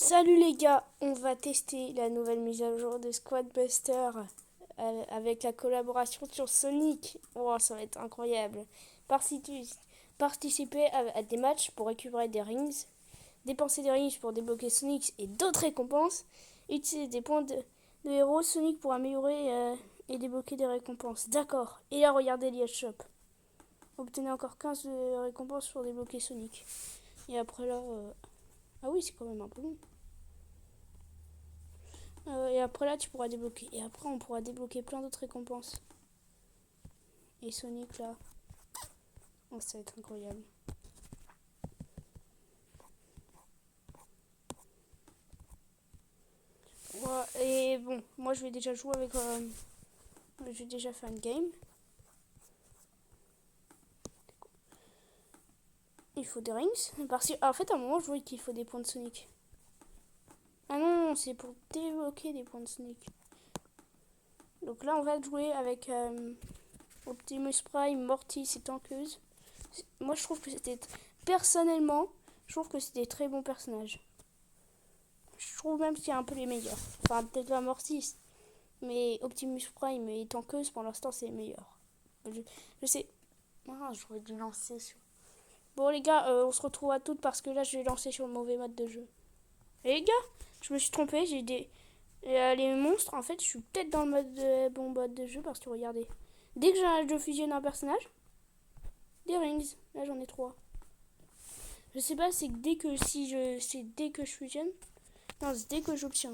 Salut les gars, on va tester la nouvelle mise à jour de Squad Buster avec la collaboration sur Sonic. Oh, ça va être incroyable. Partitu- Participer à des matchs pour récupérer des rings, dépenser des rings pour débloquer Sonic et d'autres récompenses, utiliser des points de héros Sonic pour améliorer et débloquer des récompenses. D'accord. Et là, regardez l'IA Shop. Obtenez encore 15 récompenses pour débloquer Sonic. Et après là... Ah oui, c'est quand même un peu long. Et après là, tu pourras débloquer. Et après, on pourra débloquer plein d'autres récompenses. Et Sonic là. Oh, ça va être incroyable. Ouais, et bon, moi je vais déjà jouer avec. Je vais déjà faire une game. Il faut des rings. Parce que, en fait, à un moment, je vois qu'il faut des points de Sonic. Ah non, c'est pour débloquer des points de Sonic. Donc là, on va jouer avec Optimus Prime, Mortis et Tankeuse. Moi, je trouve que c'était. Personnellement, je trouve que c'était très bons personnages. Je trouve même qu'il y a un peu les meilleurs. Enfin, peut-être pas Mortis. Mais Optimus Prime et Tankeuse, pour l'instant, c'est les meilleurs. Je sais. Ah, j'aurais dû lancer sur. Bon, les gars, on se retrouve à toutes parce que là, je vais lancer sur le mauvais mode de jeu. Et les gars, je me suis trompé. J'ai des. Les monstres, en fait, je suis peut-être dans le mode bon mode de jeu parce que regardez. Dès que je fusionne un personnage, des rings. Là, j'en ai 3. Je sais pas, c'est que dès que si je. C'est dès que je fusionne. Non, c'est dès que j'obtiens.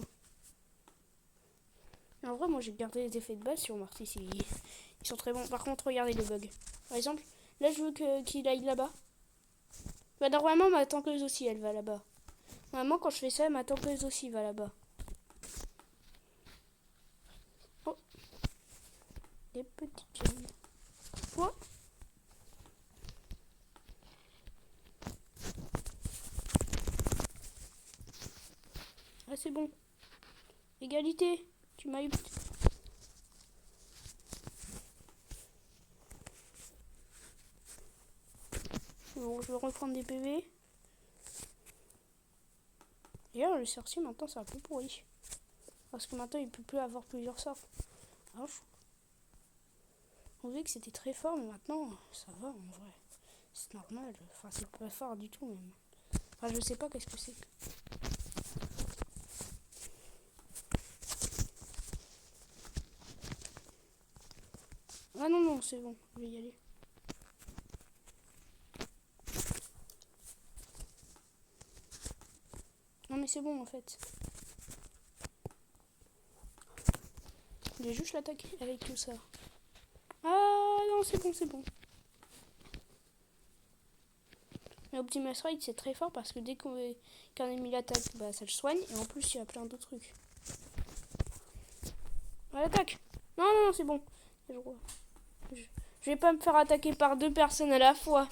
En vrai, moi j'ai gardé les effets de base sur Mortis. Ils sont très bons. Par contre, regardez le bug. Par exemple, là je veux qu'il aille là-bas. Bah, normalement, ma tankeuse aussi elle va là-bas. Normalement, quand je fais ça, ma tankeuse aussi va là-bas. Oh, des petites jeunes. Quoi? Ah, c'est bon. Égalité. Tu m'as eu. Bon, je vais reprendre des PV. D'ailleurs, le sorcier maintenant c'est un peu pourri. Parce que maintenant il peut plus avoir plusieurs sorts. Alors, on voyait que c'était très fort, mais maintenant ça va en vrai. C'est normal. Enfin, c'est pas fort du tout même. Enfin, je sais pas qu'est-ce que c'est. Ah non, non, c'est bon, je vais y aller. Non mais c'est bon en fait. Je vais juste l'attaquer avec tout ça. Ah non, c'est bon, c'est bon. Mais Optimus Ride c'est très fort parce que dès qu'un ennemi l'attaque, bah ça le soigne. Et en plus il y a plein d'autres trucs. Ah, l'attaque. Non, non, non, c'est bon. Je vais pas me faire attaquer par deux personnes à la fois.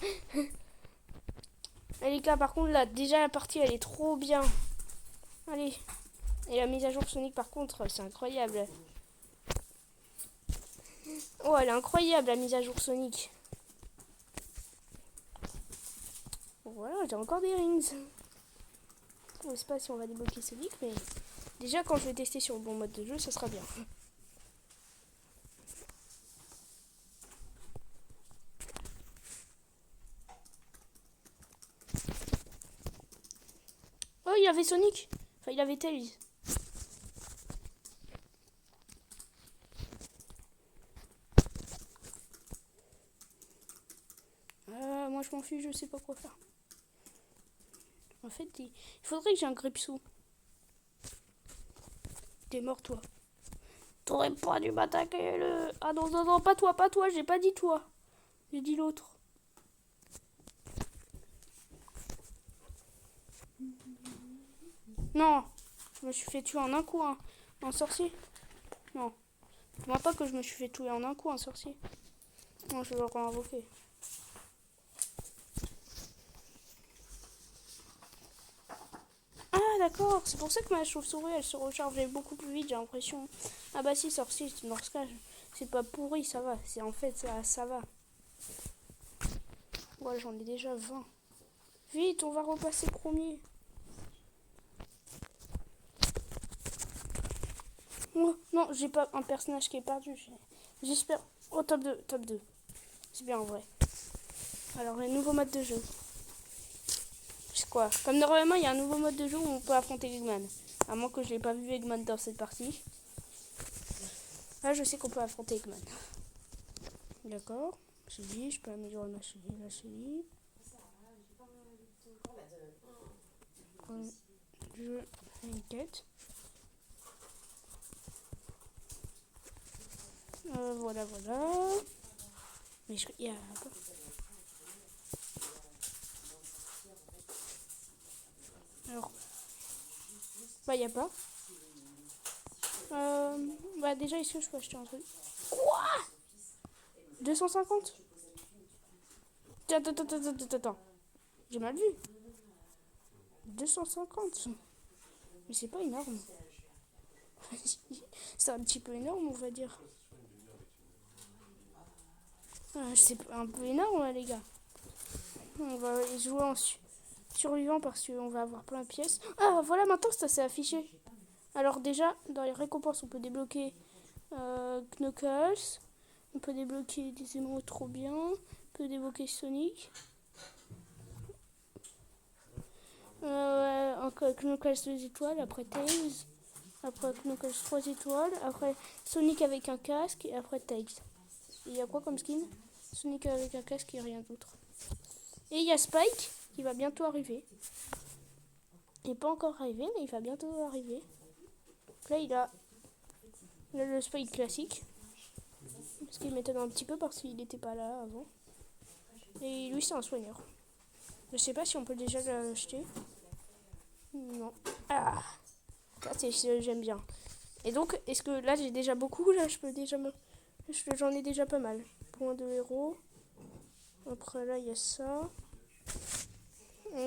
Et les gars, par contre, là, déjà la partie, elle est trop bien. Allez. Et la mise à jour Sonic, par contre, c'est incroyable. Oh, elle est incroyable, la mise à jour Sonic. Voilà, j'ai encore des rings. Je sais pas si on va débloquer Sonic, mais déjà, quand je vais tester sur le bon mode de jeu, ça sera bien. Oh, il avait Sonic. Enfin, il avait Tails. Moi, je m'en fiche, je sais pas quoi faire. En fait, il faudrait que j'ai un Gripsou. T'es mort, toi. T'aurais pas dû m'attaquer le... Ah non, non, non, pas toi, j'ai pas dit toi. J'ai dit l'autre. Non, je me suis fait tuer en un coup, un sorcier. Non, je vois pas que je me suis fait tuer en un coup, un sorcier. Non, je vais encore invoquer. Ah d'accord, c'est pour ça que ma chauve-souris elle se rechargeait beaucoup plus vite, j'ai l'impression. Ah bah si, sorcier, dans ce cas, c'est pas pourri, ça va. C'est en fait, ça va. Ouais, j'en ai déjà 20. Vite, on va repasser premier. Non, j'ai pas un personnage qui est perdu. J'espère au top 2. Top 2. C'est bien en vrai. Alors, les nouveaux modes de jeu. C'est quoi? Comme normalement, il y a un nouveau mode de jeu où on peut affronter Eggman. À moins que je n'ai pas vu Eggman dans cette partie. Là, je sais qu'on peut affronter Eggman. D'accord. Chili, je peux améliorer ma chili. La chili. Je fais une quête. Voilà. Mais il y a... Alors... Bah, il n'y a pas. Bah, déjà, est-ce que je peux acheter un truc? Quoi? 250? Attends. J'ai mal vu. 250. Mais c'est pas énorme. C'est un petit peu énorme, on va dire. C'est un peu énorme, les gars. On va jouer en survivant parce qu'on va avoir plein de pièces. Ah, voilà, maintenant ça s'est affiché. Alors déjà, dans les récompenses, on peut débloquer Knuckles. On peut débloquer des émeraudes trop bien. On peut débloquer Sonic. Knuckles 2 étoiles, après Tails. Après Knuckles 3 étoiles. Après Sonic avec un casque. Et après Tails. Il y a quoi comme skin? Sonic avec un casque et rien d'autre. Et il y a Spike qui va bientôt arriver. Il n'est pas encore arrivé, mais il va bientôt arriver. Là, il a le Spike classique. Ce qui m'étonne un petit peu parce qu'il n'était pas là avant. Et lui, c'est un soigneur. Je sais pas si on peut déjà l'acheter. Non. Ah, ça, j'aime bien. Et donc, est-ce que là, j'ai déjà beaucoup? Là, je peux déjà j'en ai déjà pas mal. Point de héros. Après, là, il y a ça.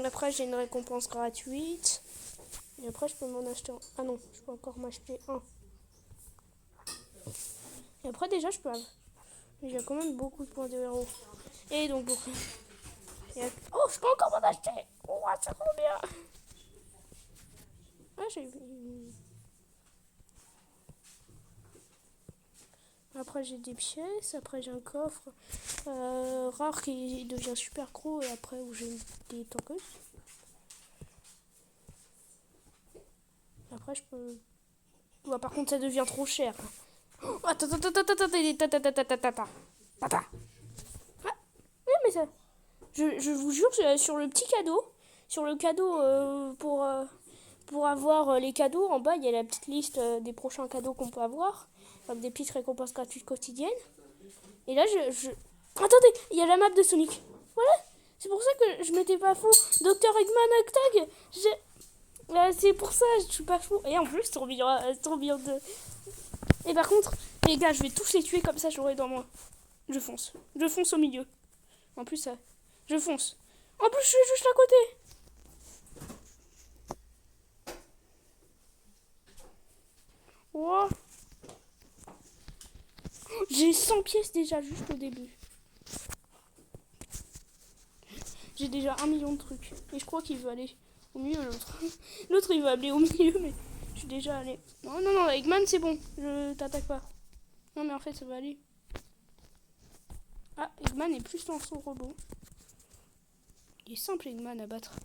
Après, j'ai une récompense gratuite. Et après, je peux m'en acheter un. Ah non, je peux encore m'acheter un. Et après, déjà, je peux avoir. J'ai quand même beaucoup de points de héros. Et donc, oh, je peux encore m'en acheter. Oh, ça trop bien. Ah, après, j'ai des pièces. Après, j'ai un coffre rare qui devient super gros. Et après, où j'ai des tankers. Après, je peux... Ouais, par contre, ça devient trop cher. Oh, attends. Mais ça... Je vous jure, sur le petit cadeau, sur le cadeau pour avoir les cadeaux, en bas, il y a la petite liste des prochains cadeaux qu'on peut avoir, comme des petites récompenses gratuites quotidiennes. Et là, Attendez, il y a la map de Sonic. Voilà, c'est pour ça que je m'étais pas fou. Dr. Eggman Octag, c'est pour ça, je suis pas fou. Et en plus, trop bien de... Et par contre, les gars, je vais tous les tuer comme ça, j'aurai dans moi. Je fonce au milieu. En plus, ça... Je fonce. En plus, je suis juste à côté. Wow. J'ai 100 pièces déjà, juste au début. J'ai déjà 1 million de trucs. Et je crois qu'il veut aller au milieu, l'autre. L'autre, il veut aller au milieu, mais je suis déjà allé. Non, Eggman, c'est bon. Je t'attaque pas. Non, mais en fait, ça va aller. Ah, Eggman est plus dans son robot. Il est simple, Eggman, à battre.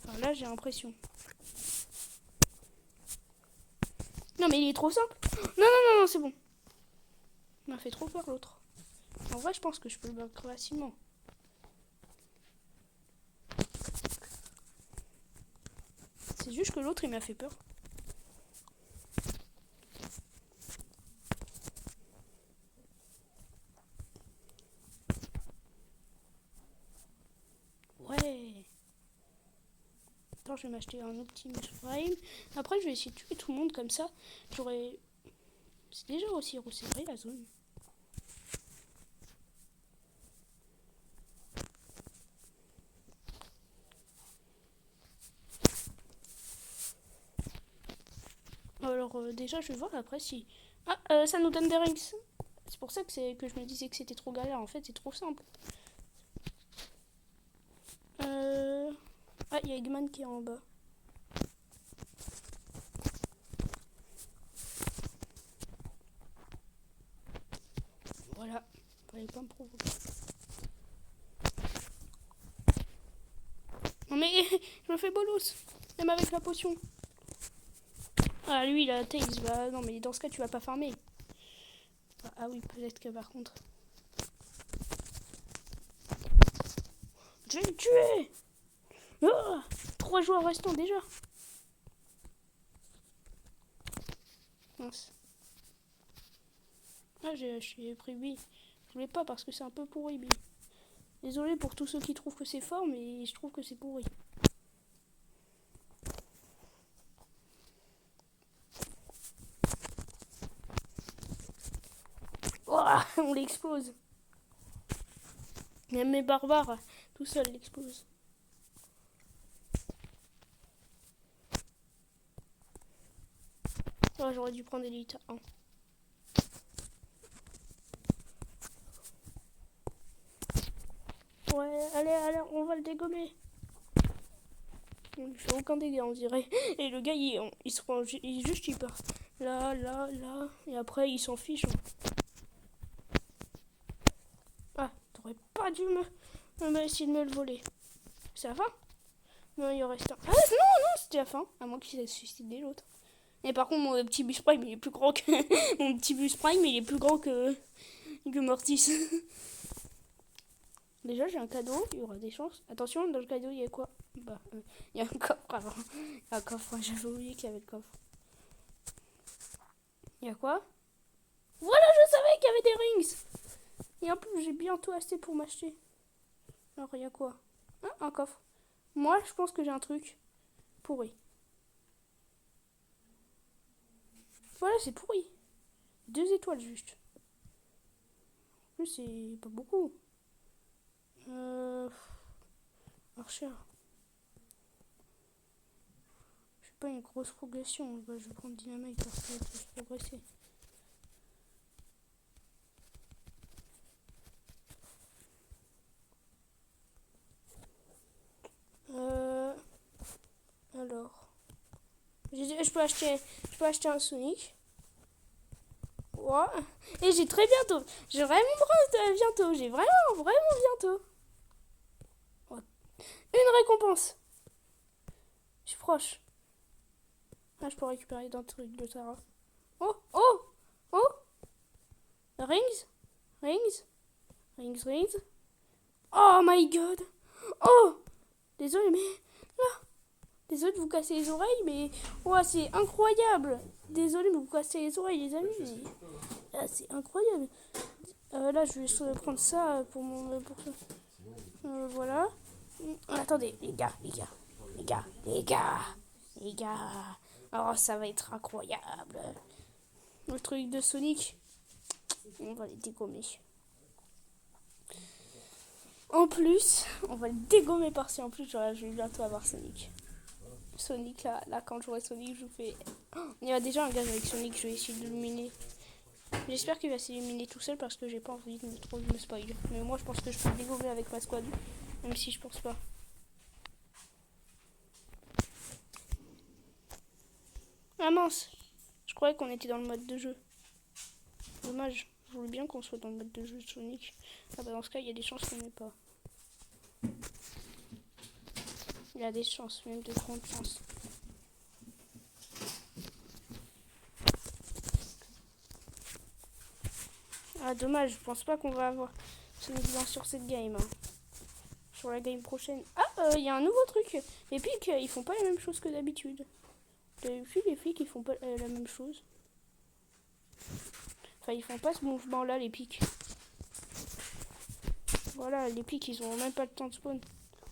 Enfin, là, j'ai l'impression. Non, mais il est trop simple. Non, c'est bon. Il m'a fait trop peur, l'autre. En vrai, je pense que je peux le battre facilement. C'est juste que l'autre, il m'a fait peur. Ouais. Attends, je vais m'acheter un Optimus Prime. Après, je vais essayer de tuer tout le monde comme ça. J'aurais... C'est déjà aussi resserré la zone. Alors, déjà, je vais voir après si... Ah, ça nous donne des rings. C'est pour ça que je me disais que c'était trop galère. En fait, c'est trop simple. Ah, il y a Eggman qui est en bas. n'arrive pas à me provoquer. Non mais je me fais bolos, même avec la potion. Ah lui il a tails, bah non mais dans ce cas tu vas pas farmer. Ah oui peut-être que par contre. Je vais le tuer. Oh, 3 joueurs restants déjà. Mince. Ah j'ai pris B. Je voulais pas parce que c'est un peu pourri B. Désolé pour tous ceux qui trouvent que c'est fort mais je trouve que c'est pourri. Oh, on l'explose. Même mes barbares, tout seul l'explose. Oh, j'aurais dû prendre Elite 1. Ouais, allez, on va le dégommer. Il fait aucun dégât, on dirait. Et le gars, il se prend, il juste il part. Là. Et après, il s'en fiche. Ah, t'aurais pas dû essayer de me le voler. C'est la fin? Non, il en reste un. Ah non, c'était la fin. À moins qu'il s'est suicidé l'autre. Et par contre, mon petit bus prime, il est plus grand que... mon petit bus prime, il est plus grand que Mortis. Déjà, j'ai un cadeau, il y aura des chances. Attention, dans le cadeau, il y a quoi? Bah, il y a un coffre avant. Il y a un coffre, j'avais oublié qu'il y avait le coffre. Il y a quoi? Voilà, je savais qu'il y avait des rings. Et en plus, j'ai bientôt assez pour m'acheter. Alors, il y a quoi? Ah, un coffre. Moi, je pense que j'ai un truc pourri. Voilà, c'est pourri. 2 étoiles juste. En plus, c'est pas beaucoup. Archer. Je fais pas une grosse progression. Bah, je vais prendre dynamite parce que je vais progresser. Alors. Je peux acheter un Sonic. Ouais. Et j'ai très bientôt. J'ai vraiment bientôt. J'ai vraiment bientôt. Oh. Une récompense. Je suis proche. Ah, je peux récupérer d'un truc de Tara. Oh. Rings. Oh my god. Oh. Désolé, mais... Là. Désolé de vous casser les oreilles, mais... Oh, c'est incroyable. Désolé de vous casser les oreilles, les amis. Mais... Ah, c'est incroyable. Là, je vais prendre ça pour mon... Pour ça. Voilà. Attendez, les gars. Oh, ça va être incroyable. Le truc de Sonic. On va les dégommer. En plus, on va le dégommer par-ci. En plus, je vais bientôt avoir Sonic. Sonic, là, quand je vois Sonic, je fais... Oh, il y a déjà un gars avec Sonic, je vais essayer de l'éliminer. J'espère qu'il va s'éliminer tout seul parce que j'ai pas envie de trop me spoil. Mais moi, je pense que je peux le dégommer avec ma squad. Même si je pense pas. Ah mince! Je croyais qu'on était dans le mode de jeu. Dommage. Je voulais bien qu'on soit dans le mode de jeu de Sonic. Ah bah dans ce cas, il y a des chances qu'on n'ait pas. Il y a des chances, même de grandes chances. Ah dommage, je pense pas qu'on va avoir Sonic 20 sur cette game. Hein. Sur la game prochaine. Ah, il y a un nouveau truc. Les pics, ils font pas la même chose que d'habitude. D'habitude, les pics, ils font pas la même chose. Enfin, ils font pas ce mouvement-là, les pics. Voilà, les pics, ils ont même pas le temps de spawn.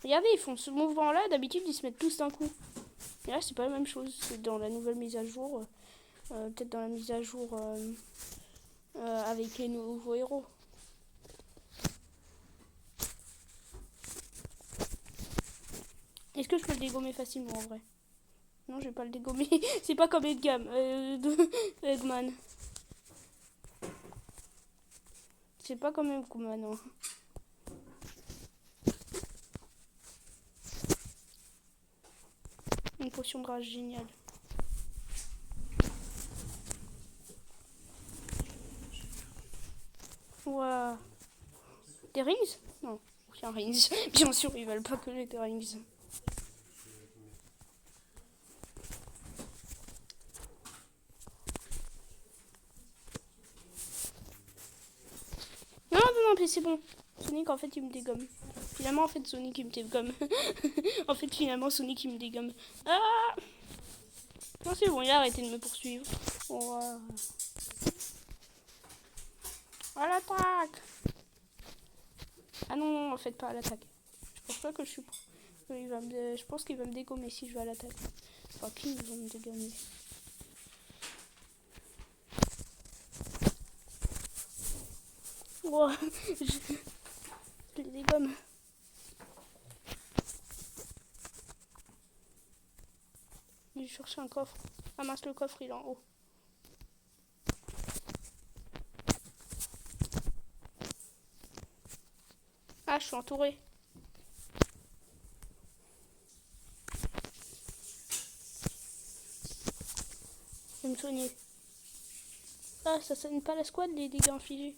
Regardez, ils font ce mouvement-là. D'habitude, ils se mettent tous d'un coup. Et là, c'est pas la même chose. C'est dans la nouvelle mise à jour. Peut-être dans la mise à jour avec les nouveaux héros. Est-ce que je peux le dégommer facilement en vrai? Non, je vais pas le dégommer. C'est pas comme Eggman. C'est pas comme Eggman, non. Une potion de rage géniale. Waouh. Des rings? Non, aucun rings. Bien sûr, ils veulent pas que j'ai des rings. Non, non, non, mais c'est bon. Sonic, en fait, il me dégomme. Finalement, en fait, Sonic, il me dégomme. En fait, finalement, Sonic, il me dégomme. Ah! Non, c'est bon, il a arrêté de me poursuivre. Oh, à l'attaque! Ah non, non, en fait, pas à l'attaque. Je pense pas que je suis... Je pense qu'il va me dégommer si je vais à l'attaque. Enfin, qui va me dégommer? Oh, je les dégomme. Je vais chercher un coffre. Ah mince, le coffre, il est en haut. Ah, je suis entourée. Je vais me soigner. Ah, ça soigne pas la squad, les dégâts infligés.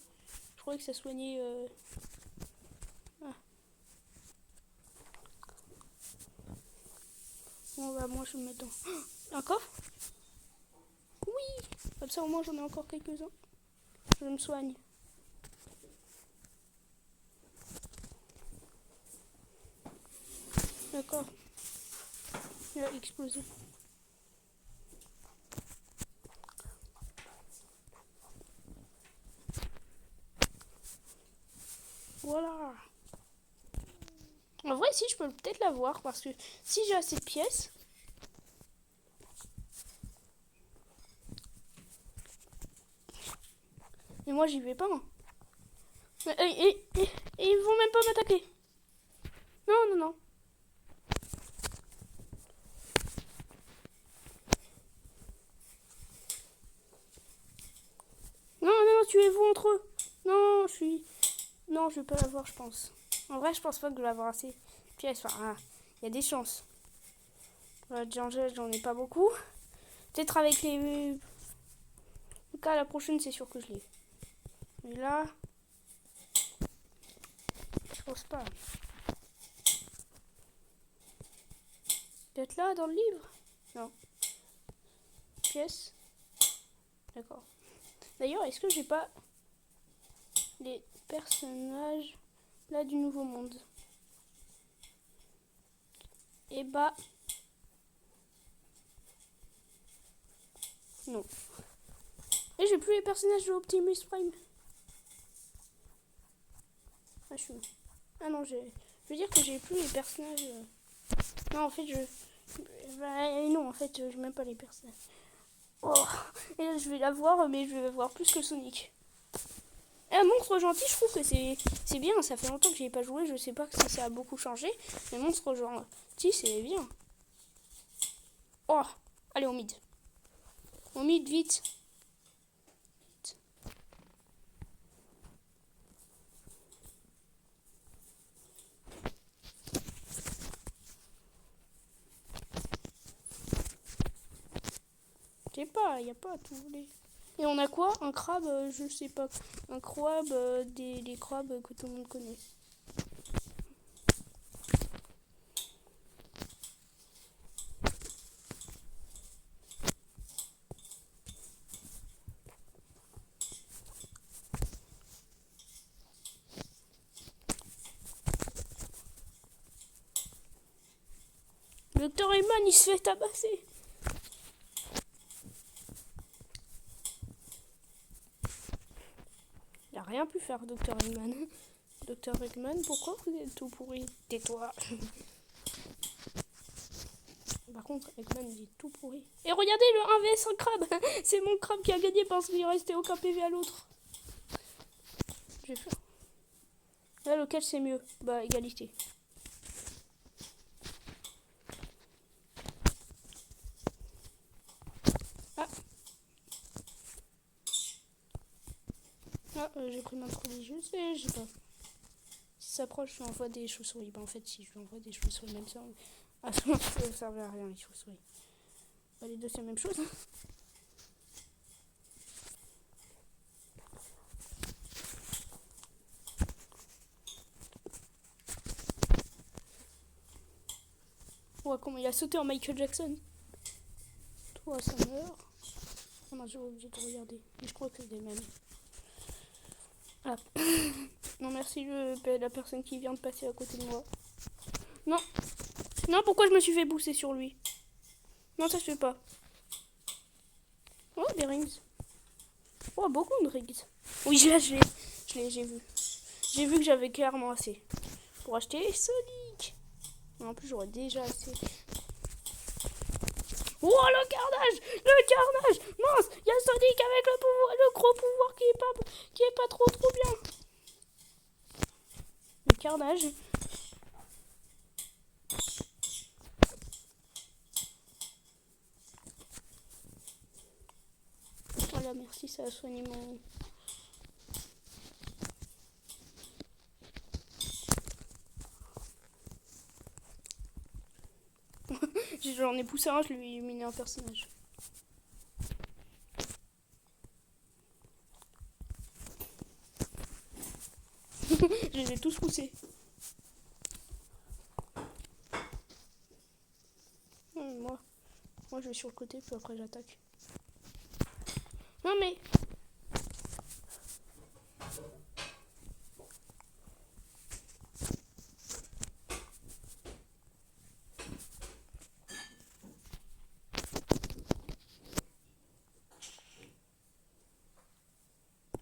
Je croyais que ça soignait... Ah. Bon, bah, moi, je me mets dans... Un coffre? Oui! Comme ça, au moins, j'en ai encore quelques-uns. Je me soigne. D'accord. Il a explosé. Voilà. En vrai, si, je peux peut-être l'avoir parce que si j'ai assez de pièces... Mais moi, j'y vais pas. Hein. Et ils vont même pas m'attaquer. Non, non, non. Non, non, tuez-vous entre eux. Non, je suis... Non, je vais pas l'avoir, je pense. En vrai, je pense pas que je vais avoir assez de pièces. Enfin, il y a des chances. J'en ai pas beaucoup. Peut-être avec les... En tout cas, la prochaine, c'est sûr que je l'ai. Mais là... Je pense pas. Peut-être là, dans le livre? Non. Pièce. D'accord. D'ailleurs, est-ce que j'ai pas les personnages là du Nouveau Monde? Et bah... Non. Et j'ai plus les personnages de Optimus Prime. Ah, ah non, je veux dire que j'ai plus les personnages... Non, en fait, non, en fait, je n'aime pas les personnages. Oh. Et là, je vais l'avoir, mais je vais avoir plus que Sonic. Et un monstre gentil, je trouve que c'est bien. Ça fait longtemps que j'y ai pas joué. Je sais pas si ça a beaucoup changé. Mais monstre gentil, c'est bien. Oh, allez, au mid. Au mid, vite. Je sais pas, il n'y a pas à tout voler. Et on a quoi? Un crabe, je sais pas. Un crabe, des crabes que tout le monde connaît. Docteur Eggman, il se fait tabasser. Il a rien pu faire, Docteur Eggman. Docteur Eggman, pourquoi vous êtes tout pourri? Tais-toi. Par contre, Eggman, il est tout pourri. Et regardez, le 1vs1 crabe. C'est mon crabe qui a gagné parce qu'il restait aucun PV à l'autre. Je vais faire. Là, lequel c'est mieux? Bah, égalité. Ah. Ah, j'ai pris ma prodigieuse et j'ai pas. Si ça s'approche, je lui envoie des chauves-souris. Bah, en fait, si je lui envoie des chauves-souris, même ça. Ah, ça ne servait à rien, les chauves-souris. Bah, les deux, c'est la même chose. comment il a sauté en Michael Jackson. Toi, ça meurt. Oh non, j'ai obligé de regarder. Mais je crois que c'est des mêmes. Ah. Non, merci la personne qui vient de passer à côté de moi. Non. Non, pourquoi je me suis fait pousser sur lui? Non, ça se fait pas. Oh, des rings. Oh, beaucoup de rings. Oui, là, j'ai vu. J'ai vu que j'avais clairement assez. Pour acheter Sonic. En plus, j'aurais déjà assez. Oh, le carnage! Le carnage! Mince! Il y a Sonic avec le gros pouvoir qui est pas trop bien. Le carnage. Voilà, merci, ça a soigné mon... J'en ai poussé un, je lui ai éliminé un personnage. Je les ai tous poussés. Moi je vais sur le côté, puis après j'attaque. Non mais...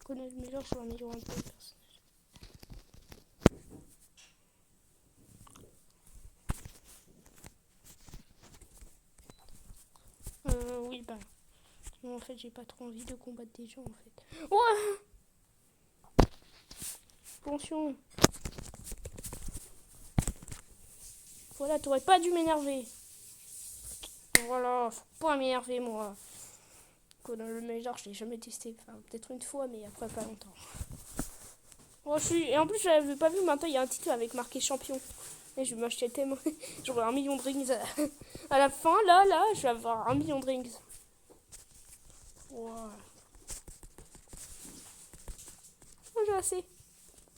Connaître le meilleur, je vais améliorer un peu le personnage. Oui, bah... Non, en fait, j'ai pas trop envie de combattre des gens, en fait. Ouais. Attention. Voilà, t'aurais pas dû m'énerver. Voilà, faut pas m'énerver, moi. Le meilleur, je l'ai jamais testé. Enfin, peut-être une fois, mais après pas longtemps. Oh, et en plus, j'avais pas vu, maintenant il y a un titre avec marqué champion. Et je vais m'acheter tellement. J'aurai 1 million de rings. À la fin, là, je vais avoir 1 million de rings. Wow. Oh, j'ai assez.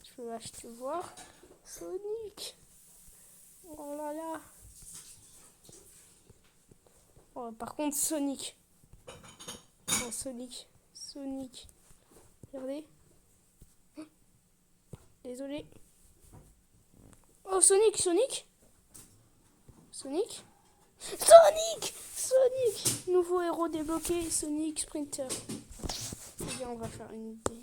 Je peux acheter voir. Sonic. Oh là là. Oh, par contre, Sonic. Oh, Sonic. Regardez. Désolé. Oh, Sonic. Nouveau héros débloqué, Sonic Sprinter. Eh bien, on va faire une idée.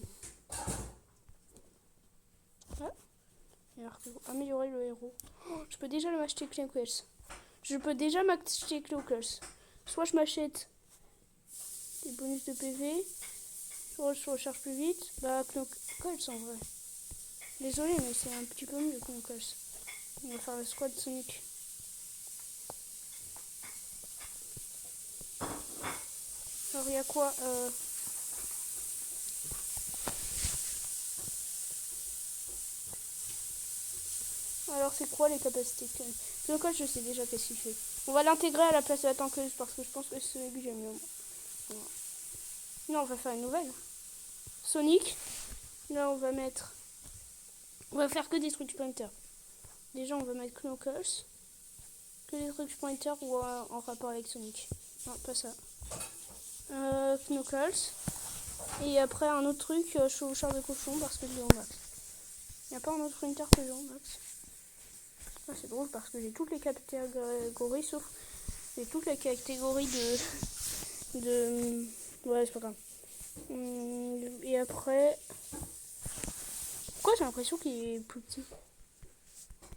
Améliorer le héros. Oh, je peux déjà m'acheter Knuckles. Soit je m'achète des bonus de PV, soit je recharge plus vite. Bah, Knuckles en vrai. Désolé, mais c'est un petit peu mieux Knuckles. On va faire le squad Sonic. Alors, il y a quoi Alors, c'est quoi les capacités Knuckles, je sais déjà qu'est-ce qu'il fait. On va l'intégrer à la place de la tankeuse parce que je pense que c'est celui que j'aime mieux. Voilà. Non, on va faire une nouvelle. Sonic. Là, on va faire que des trucs Sprinter. Déjà, on va mettre Knuckles. Que des trucs Sprinter ou en rapport avec Sonic. Non, pas ça. Knuckles. Et après, un autre truc, je suis au char de cochon parce que je l'ai au max. Il n'y a pas un autre Sprinter que j'ai au max. Ah, c'est drôle parce que j'ai toutes les catégories sauf j'ai toutes les catégories de... Ouais, c'est pas grave. Et après... Pourquoi j'ai l'impression qu'il est plus petit?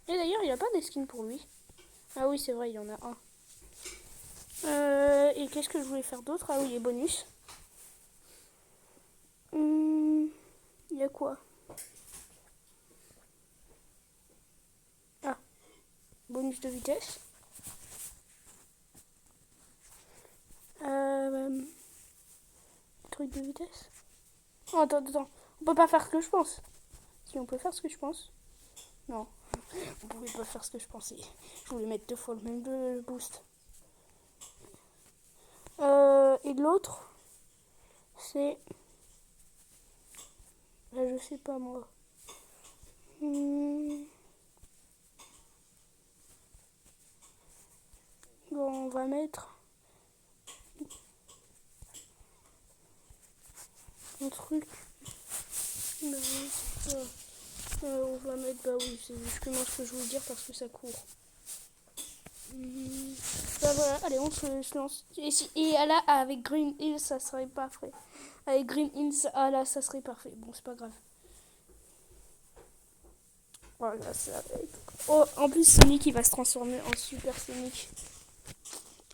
Et d'ailleurs, il a pas des skins pour lui. Ah oui, c'est vrai, il y en a un. Et qu'est-ce que je voulais faire d'autre? Ah oui, les bonus. Il y a quoi? Ah, bonus de vitesse. Truc de vitesse. Oh, attends. On peut pas faire ce que je pense. Si on peut faire ce que je pense. Non. On pouvait pas faire ce que je pensais. Je voulais mettre 2 fois le même de boost. Et l'autre, c'est... je sais pas moi. Bon, on va mettre un truc. Bah, on va mettre, bah oui, c'est justement ce que je voulais dire parce que ça court. Bah voilà, allez, on se lance. Et là, avec Green Hill, ça serait parfait. Avec Green Hills, là, ça serait parfait. Bon, c'est pas grave. Voilà, ça va être... Oh, en plus, Sonic, il va se transformer en Super Sonic.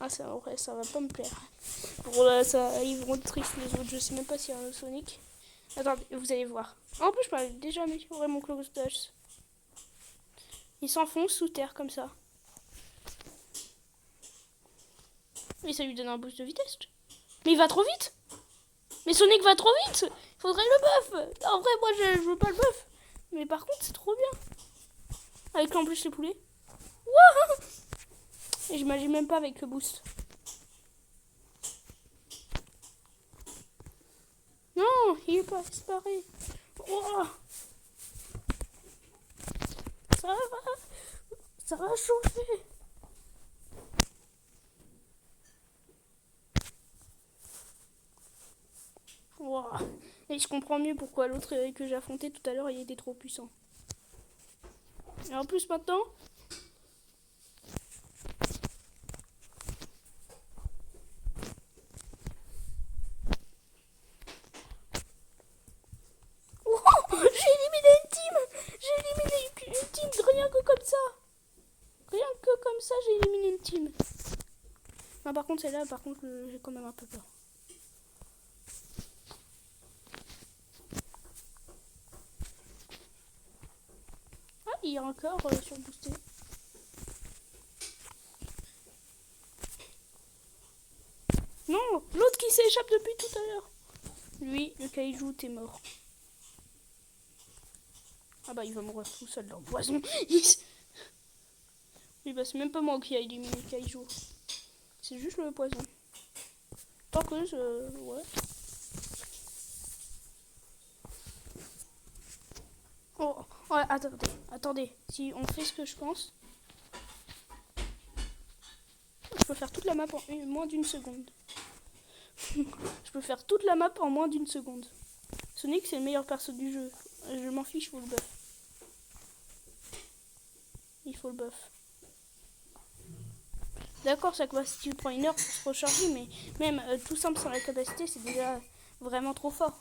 Ah, c'est vrai, ça va pas me plaire. Bon, là, ça, ils vont être tristes les autres. Je sais même pas s'il y a un Sonic. Attendez, vous allez voir. En plus, je m'avais déjà amélioré mon Close Dash. Il s'enfonce sous terre comme ça. Et ça lui donne un boost de vitesse. Mais il va trop vite. Mais Sonic va trop vite. Il faudrait le buff. En vrai, moi, je veux pas le buff. Mais par contre, c'est trop bien. Avec en plus les poulets. Wouah. Et j'imagine même pas avec le boost. Non, il est pas disparu. Oh. Ça va chauffer. Wow. Et je comprends mieux pourquoi l'autre que j'ai affronté tout à l'heure, il était trop puissant. Et en plus maintenant... Oh, j'ai éliminé une team. J'ai éliminé une team rien que comme ça. Rien que comme ça, j'ai éliminé une team. Non, par contre, celle-là, par contre, j'ai quand même un peu peur. Ah, il y a encore surboosté. Non, l'autre qui s'échappe depuis tout à l'heure. Lui, le kaiju, t'es mort. Ah bah, il va mourir tout seul dans le poison. Oui, bah, c'est même pas moi qui a éliminé le kaiju. C'est juste le poison. Tant que je... Ouais. Oh, ouais, attendez. Si on fait ce que je pense, je peux faire toute la map en moins d'une seconde. Je peux faire toute la map en moins d'une seconde. Sonic, c'est le meilleur perso du jeu. Je m'en fiche, il faut le buff. Il faut le buff. D'accord, sa capacité prend une heure pour se recharger, mais même tout simple sans la capacité, c'est déjà vraiment trop fort.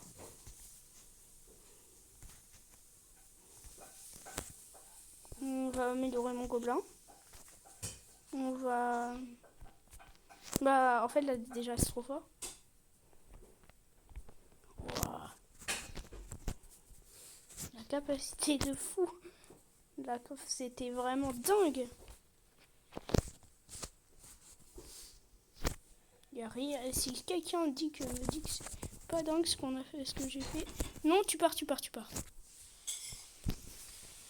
On va améliorer mon gobelin. On va... Bah, en fait, là, déjà, c'est trop fort. Wow. La capacité de fou. C'était vraiment dingue. Y a rien. Si quelqu'un me dit que c'est pas dingue ce qu'on a fait, ce que j'ai fait. Non, tu pars.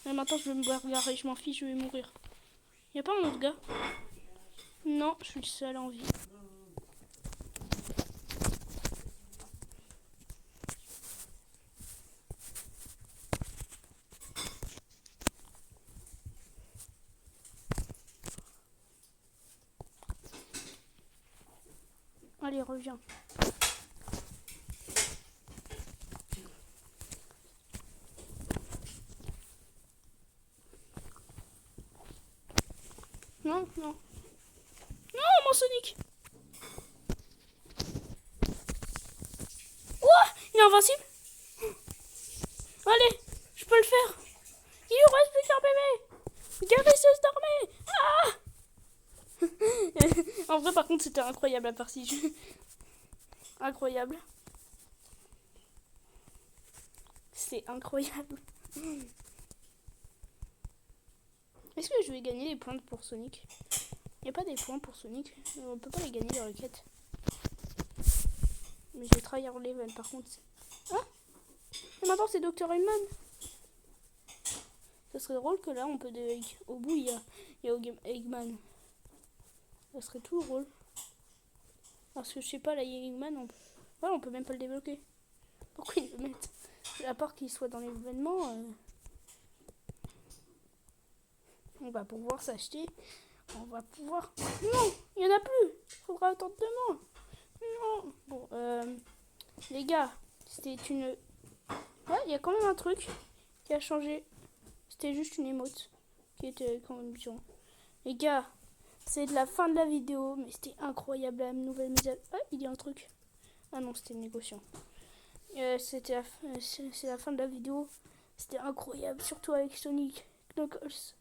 Mais maintenant, je vais me bagarrer, je m'en fiche, je vais mourir. Y a pas un autre gars? Non, je suis le seul en vie. Allez, reviens. Non. Non, mon Sonic! Oh, il est invincible! Allez, je peux le faire! Il lui reste plus qu'un bébé! Guérisseuse d'armée! Ah. En vrai, par contre, c'était incroyable la partie. Incroyable. C'est incroyable. Est-ce que je vais gagner les points pour Sonic? Il n'y a pas des points pour Sonic. On peut pas les gagner dans les quêtes. Mais je vais tryhard level par contre. Ah! Et maintenant c'est Dr. Eggman. Ça serait drôle que là on peut au bout il y a Eggman. Ça serait tout drôle. Parce que je sais pas, là il y a Eggman. On peut même pas le débloquer. Pourquoi ils le mettent? À part qu'il soit dans l'événement. On va pouvoir s'acheter On va pouvoir... Non, il n'y en a plus. Faudra attendre demain. Non. Bon, les gars, c'était une... Ouais, il y a quand même un truc qui a changé. C'était juste une émote qui était quand même bien. Les gars, c'est de la fin de la vidéo, mais c'était incroyable la nouvelle mise à... Ah, il y a un truc. Ah non, c'était une négociation. C'est la fin de la vidéo. C'était incroyable, surtout avec Sonic, Knuckles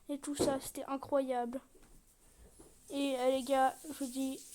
et tout ça. C'était incroyable. Et les gars, je vous dis à